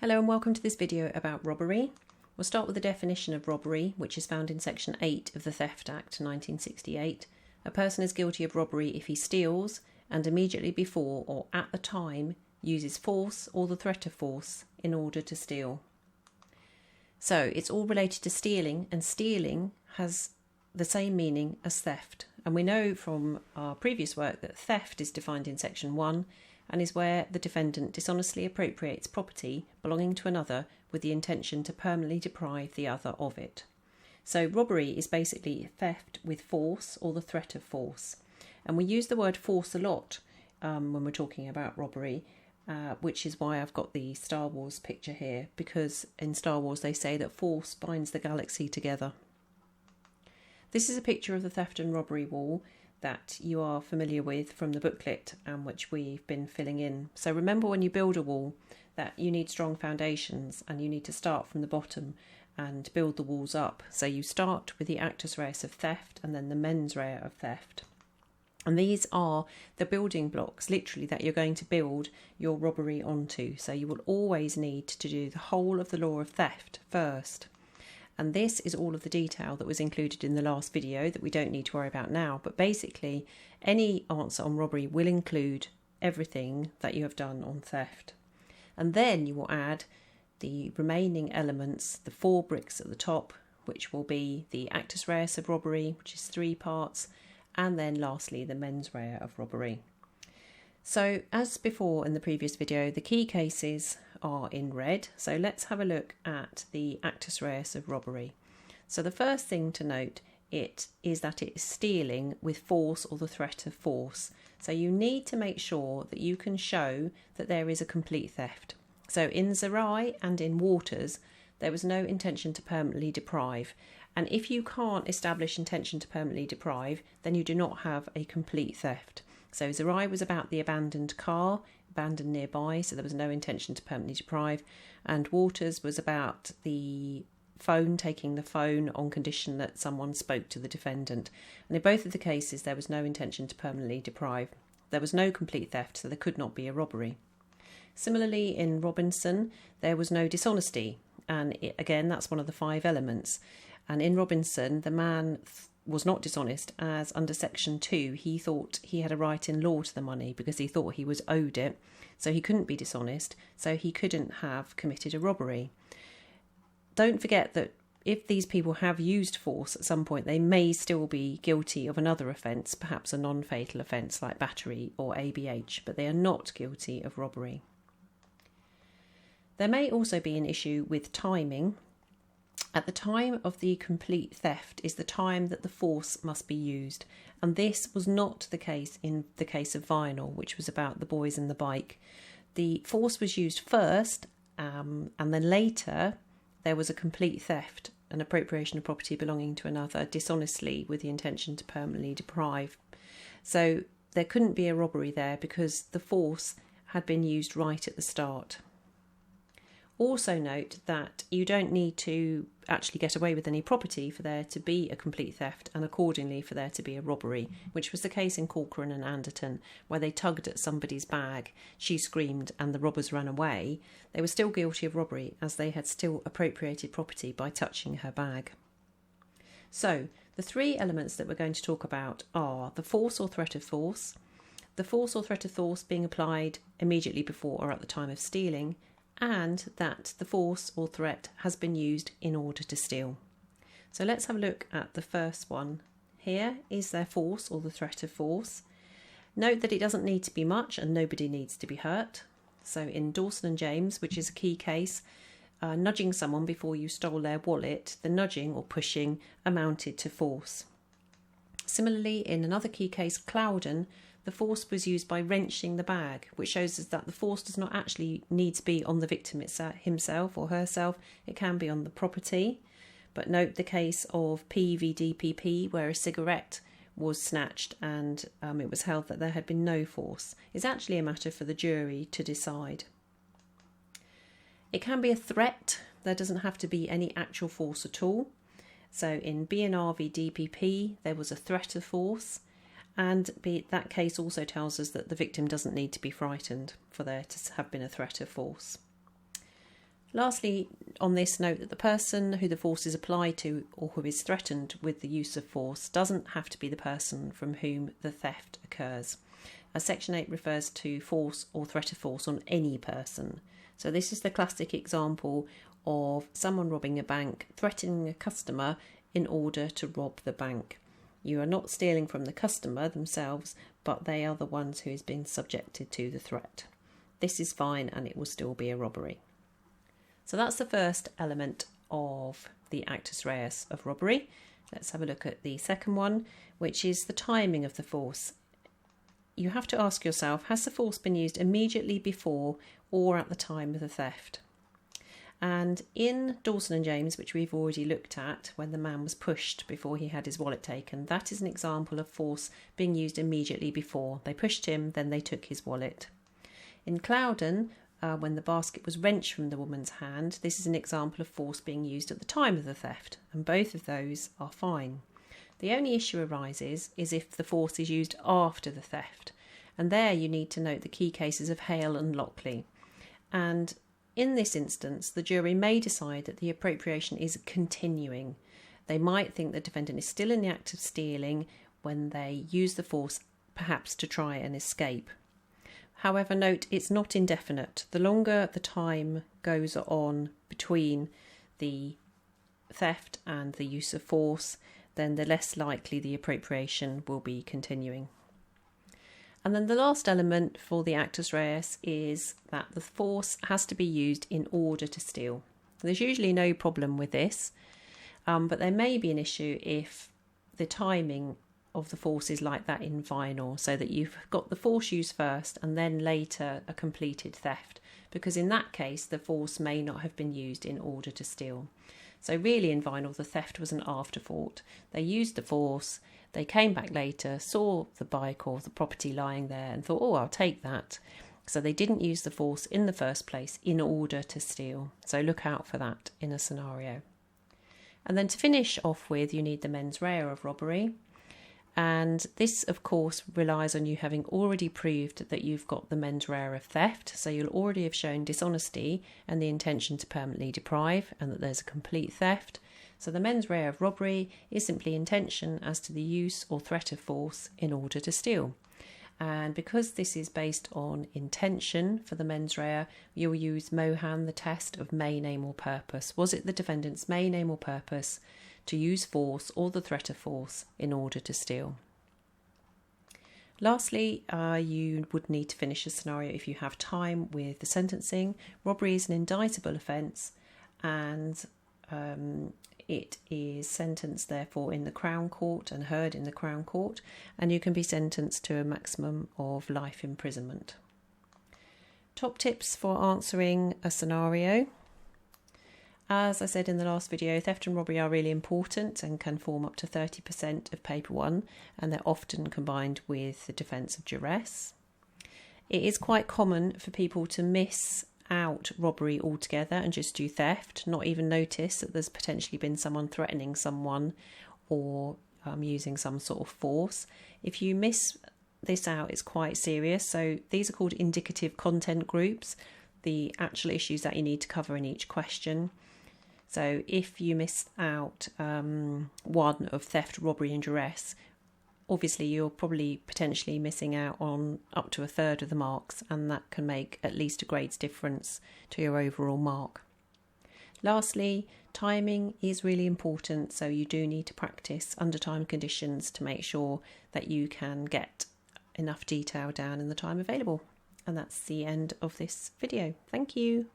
Hello and welcome to this video about robbery. We'll start with the definition of robbery, which is found in section 8 of the Theft Act 1968. A person is guilty of robbery if he steals and immediately before or at the time uses force or the threat of force in order to steal. So it's all related to stealing, and stealing has the same meaning as theft. And we know from our previous work that theft is defined in section 1 and is where the defendant dishonestly appropriates property belonging to another with the intention to permanently deprive the other of it. So robbery is basically theft with force or the threat of force. And we use the word force a lot when we're talking about robbery, which is why I've got the Star Wars picture here, because in Star Wars they say that force binds the galaxy together. This is a picture of the theft and robbery wall that you are familiar with from the booklet and which we've been filling in. So remember, when you build a wall, that you need strong foundations and you need to start from the bottom and build the walls up. So you start with the actus reus of theft and then the mens rea of theft. And these are the building blocks, literally, that you're going to build your robbery onto. So you will always need to do the whole of the law of theft first. And this is all of the detail that was included in the last video that we don't need to worry about now. But basically, any answer on robbery will include everything that you have done on theft. And then you will add the remaining elements, the 4 bricks at the top, which will be the actus reus of robbery, which is 3 parts, and then lastly the mens rea of robbery. So as before in the previous video, the key cases are in red. So let's have a look at the actus reus of robbery. So the first thing to note is that it is stealing with force or the threat of force. So you need to make sure that you can show that there is a complete theft. So in Zerai and in Waters, there was no intention to permanently deprive. And if you can't establish intention to permanently deprive, then you do not have a complete theft. So Zerai was about the abandoned car, abandoned nearby, so there was no intention to permanently deprive. And Waters was about the phone, taking the phone on condition that someone spoke to the defendant. And in both of the cases, there was no intention to permanently deprive. There was no complete theft, so there could not be a robbery. Similarly, in Robinson, there was no dishonesty. And again, that's one of the 5 elements. And in Robinson, the man was not dishonest, as under section 2 he thought he had a right in law to the money because he thought he was owed it, so he couldn't be dishonest, so he couldn't have committed a robbery. Don't forget that if these people have used force at some point, they may still be guilty of another offence, perhaps a non-fatal offence like battery or ABH, but they are not guilty of robbery. There may also be an issue with timing. At the time of the complete theft is the time that the force must be used, and this was not the case in the case of Vinyl, which was about the boys and the bike. The force was used first, and then later there was a complete theft, an appropriation of property belonging to another dishonestly with the intention to permanently deprive. So there couldn't be a robbery there because the force had been used right at the start. Also note that you don't need to actually get away with any property for there to be a complete theft and accordingly for there to be a robbery, which was the case in Corcoran and Anderton, where they tugged at somebody's bag, she screamed and the robbers ran away. They were still guilty of robbery as they had still appropriated property by touching her bag. So the 3 elements that we're going to talk about are the force or threat of force, the force or threat of force being applied immediately before or at the time of stealing, and that the force or threat has been used in order to steal. So let's have a look at the first one. Here is their force or the threat of force. Note that it doesn't need to be much and nobody needs to be hurt. So in Dawson and James, which is a key case, nudging someone before you stole their wallet, the nudging or pushing amounted to force. Similarly, in another key case, Clouden, the force was used by wrenching the bag, which shows us that the force does not actually need to be on the victim himself or herself. It can be on the property. But note the case of PVDPP, where a cigarette was snatched and it was held that there had been no force. It's actually a matter for the jury to decide. It can be a threat. There doesn't have to be any actual force at all. So in BNR v DPP, there was a threat of force. And that case also tells us that the victim doesn't need to be frightened for there to have been a threat of force. Lastly, on this, note that the person who the force is applied to or who is threatened with the use of force doesn't have to be the person from whom the theft occurs, as Section 8 refers to force or threat of force on any person. So this is the classic example of someone robbing a bank, threatening a customer in order to rob the bank. You are not stealing from the customer themselves, but they are the ones who is being subjected to the threat. This is fine and it will still be a robbery. So that's the first element of the actus reus of robbery. Let's have a look at the second one, which is the timing of the force. You have to ask yourself, has the force been used immediately before or at the time of the theft? And in Dawson and James, which we've already looked at, when the man was pushed before he had his wallet taken, that is an example of force being used immediately before. They pushed him, then they took his wallet. In Clouden, when the basket was wrenched from the woman's hand, this is an example of force being used at the time of the theft, and both of those are fine. The only issue arises is if the force is used after the theft, and there you need to note the key cases of Hale and Lockley. And in this instance, the jury may decide that the appropriation is continuing. They might think the defendant is still in the act of stealing when they use the force, perhaps to try and escape. However, note it's not indefinite. The longer the time goes on between the theft and the use of force, then the less likely the appropriation will be continuing. And then the last element for the actus reus is that the force has to be used in order to steal. There's usually no problem with this, but there may be an issue if the timing of the force is like that in vinyl, so that you've got the force used first and then later a completed theft, because in that case the force may not have been used in order to steal. So really in vinyl the theft was an afterthought. They used the force, they came back later, saw the bike or the property lying there and thought, oh, I'll take that. So they didn't use the force in the first place in order to steal. So look out for that in a scenario. And then to finish off with, you need the mens rea of robbery. And this, of course, relies on you having already proved that you've got the mens rea of theft. So you'll already have shown dishonesty and the intention to permanently deprive, and that there's a complete theft. So the mens rea of robbery is simply intention as to the use or threat of force in order to steal. And because this is based on intention for the mens rea, you'll use Mohan, the test of main aim or purpose. Was it the defendant's main aim or purpose to use force or the threat of force in order to steal? Lastly, you would need to finish a scenario if you have time with the sentencing. Robbery is an indictable offence, and it is sentenced therefore in the Crown Court and heard in the Crown Court, and you can be sentenced to a maximum of life imprisonment. Top tips for answering a scenario. As I said in the last video, theft and robbery are really important and can form up to 30% of paper 1, and they're often combined with the defence of duress. It is quite common for people to miss out robbery altogether and just do theft, not even notice that there's potentially been someone threatening someone or using some sort of force. If you miss this out, it's quite serious. So these are called indicative content groups, the actual issues that you need to cover in each question. So if you miss out one of theft, robbery and duress, obviously you're probably potentially missing out on up to a third of the marks, and that can make at least a grade's difference to your overall mark. Lastly, timing is really important, so you do need to practice under time conditions to make sure that you can get enough detail down in the time available. And that's the end of this video. Thank you.